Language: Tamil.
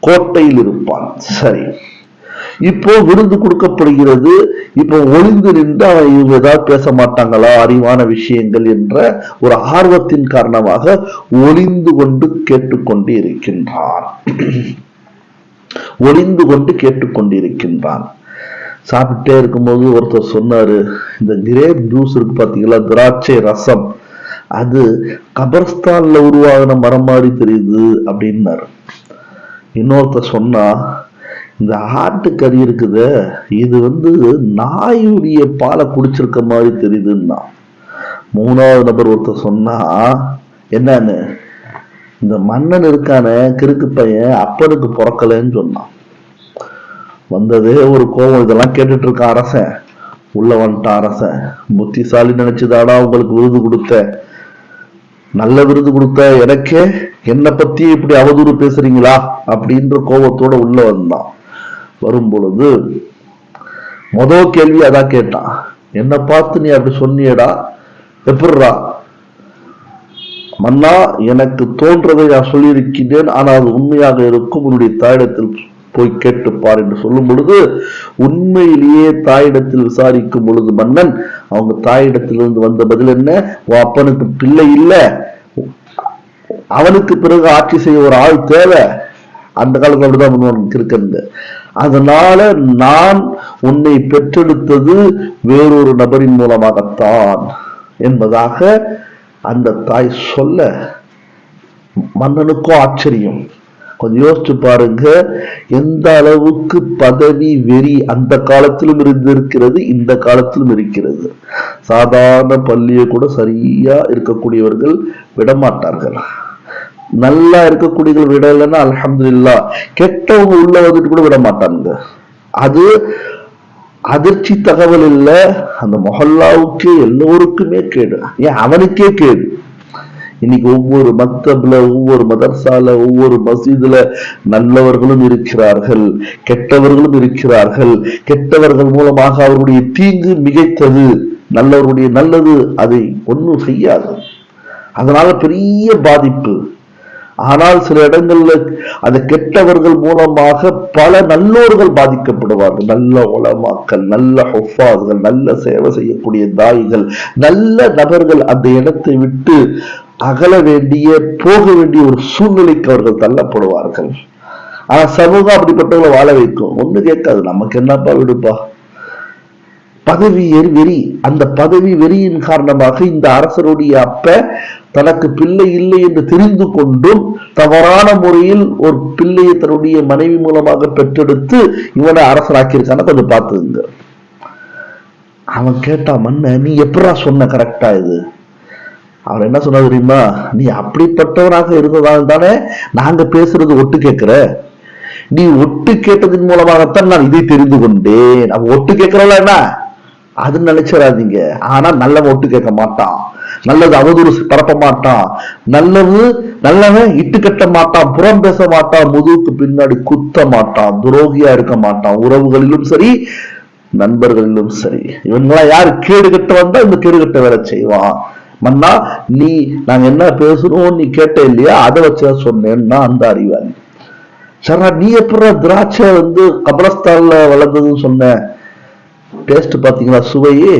கோட்டையில் இருப்பான். சரி, இப்போ விருந்து கொடுக்கப்படுகிறது. இப்போ ஒளிந்து நின்று அவன் இவங்க ஏதாவது பேச மாட்டாங்களா அறிவான விஷயங்கள் என்ற ஒரு ஆர்வத்தின் காரணமாக ஒளிந்து கொண்டு கேட்டுக்கொண்டு இருக்கின்றான். ஒளிந்து கொண்டு கேட்டுக்கொண்டிருக்கின்றான். சாப்பிட்டே இருக்கும்போது ஒருத்தர் சொன்னாரு, இந்த கிரேப் ஜூஸ் இருக்கு பாத்தீங்களா, திராட்சை ரசம், அது கபர்ஸ்தான்ல உருவாகின மரம் மாதிரி தெரியுது அப்படின்னாரு. இன்னொருத்தர் சொன்னா, இந்த ஆட்டுக்கறி இருக்குது, இது நாயுடைய பாலை குடிச்சிருக்க மாதிரி தெரியுதுன்னா. மூணாவது நபர் ஒருத்தர் சொன்னா, என்னன்னு, இந்த மன்னன் இருக்கான கிறுக்கு பையன் அப்பனுக்கு பிறக்கலன்னு சொன்னான். வந்ததே ஒரு கோபம். இதெல்லாம் கேட்டுட்டு இருக்க அரசன் உள்ள வந்துட்டான். அரசன் புத்திசாலி நினைச்சுதாடா உங்களுக்கு விருது கொடுத்த, நல்ல விருது கொடுத்த எனக்கே என்னை பத்தி இப்படி அவதூறு பேசுறீங்களா அப்படின்ற கோபத்தோட உள்ள வந்தான். வரும் பொழுது முதல் கேள்வி அதான் கேட்டான், என்ன பார்த்து நீ அப்படி சொன்னியடா, எப்படிரா? மன்னா, எனக்கு தோன்றதை நான் சொல்லியிருக்கிறேன், ஆனால் அது உண்மையாக இருக்கும், உன்னுடைய தாயிடத்தில் போய் கேட்டுப்பார் என்று சொல்லும் பொழுது, உண்மையிலேயே தாயிடத்தில் விசாரிக்கும் பொழுது மன்னன் அவங்க தாயிடத்திலிருந்து வந்த பதில் என்ன, உன் அப்பனுக்கு பிள்ளை இல்லை, அவனுக்கு பிறகு ஆட்சி செய்ய ஒரு ஆள் தேவை. அந்த காலத்துல அப்படிதான் இருக்கிறது. அதனால நான் உன்னை பெற்றெடுத்தது வேறொரு நபரின் மூலமாகத்தான் என்பதாக அந்த தாய் சொல்ல, மன்னனுக்கும் ஆச்சரியம். கொஞ்சம் யோசிச்சு பாருங்க, எந்த அளவுக்கு பதவி வெறி அந்த காலத்திலும் இருந்திருக்கிறது, இந்த காலத்திலும் இருக்கிறது. சாதாரண பள்ளியை கூட சரியா இருக்கக்கூடியவர்கள் விடமாட்டார்கள். நல்லா இருக்கக்கூடியவர்கள் விடலைன்னா அல்ஹம்துலில்லாஹ், கெட்டவங்க உள்ள வந்துட்டு கூட விட மாட்டாங்க. அது அதிர்ச்சி தகவல் இல்ல, அந்த மொஹல்லாவுக்கே எல்லோருக்குமே கேடு, ஏன் அவனுக்கே கேடு. இன்னைக்கு ஒவ்வொரு மக்தப்ல, ஒவ்வொரு மதர்சால, ஒவ்வொரு மசீதுல நல்லவர்களும் இருக்கிறார்கள், கெட்டவர்களும் இருக்கிறார்கள். கெட்டவர்கள் மூலமாக அவருடைய தீங்கு மிகைத்தது, நல்லவருடைய நல்லது அதை ஒன்றும் செய்யாது. அதனால பெரிய பாதிப்பு. ஆனால் சில இடங்கள்ல அந்த கெட்டவர்கள் மூலமாக பல நல்லோர்கள் பாதிக்கப்படுவார்கள். நல்ல உலமாக்கள், நல்ல ஹுஃபாஸ்கள், நல்ல சேவை செய்யக்கூடிய தாய்கள், நல்ல நபர்கள் அந்த இடத்தை விட்டு அகல வேண்டிய, போக வேண்டிய ஒரு சூழ்நிலைக்கு அவர்கள் தள்ளப்படுவார்கள். ஆனா சமூகம் அப்படிப்பட்டவங்களை வாழ வைக்கும், ஒண்ணு கேட்காது, நமக்கு என்னப்பா விடுப்பா. பதவி வெறி, அந்த பதவி வெறியின் காரணமாக இந்த அரசருடைய அப்ப தனக்கு பிள்ளை இல்லை என்று தெரிந்து கொண்டும் தவறான முறையில் ஒரு பிள்ளையை தன்னுடைய மனைவி மூலமாக பெற்றெடுத்து இவனை அரசராக்கியிருக்கான கொஞ்சம் பார்த்துங்க. அவன் கேட்டா, மன்ன நீ எப்படா சொன்ன கரெக்டா இது? அவன் என்ன சொன்ன தெரியுமா, நீ அப்படிப்பட்டவனாக இருந்ததால் தானே நாங்க பேசுறது ஒட்டு கேட்கிற, நீ ஒட்டு கேட்டதன் மூலமாகத்தான் நான் இதை தெரிந்து கொண்டேன். அவன் ஒட்டு கேட்கிறவள என்ன அது நினைச்சிடாதீங்க. ஆனா நல்லவன் ஒட்டு கேட்க மாட்டான், நல்லது அவதூறு பரப்ப மாட்டான், நல்லவன் இட்டு கட்ட மாட்டான், புறம் பேச மாட்டான், முதுகுக்கு பின்னாடி குத்த மாட்டான், துரோகியா இருக்க மாட்டான், உறவுகளிலும் சரி நண்பர்களிலும் சரி. இவங்கெல்லாம் யாரு கேடு கட்ட வந்தா இந்த கேடு கட்ட வேலை செய்வான். மன்னா, நாங்க என்ன பேசுறோம் நீ கேட்ட இல்லையா, அதை வச்ச சொன்னேன்னா அந்த அறிவாளி. சரா, நீ எப்படி திராட்சை கபரஸ்தான்ல வளர்ந்ததுன்னு சொன்ன, டேஸ்ட் பாத்தீங்களா, சுவையே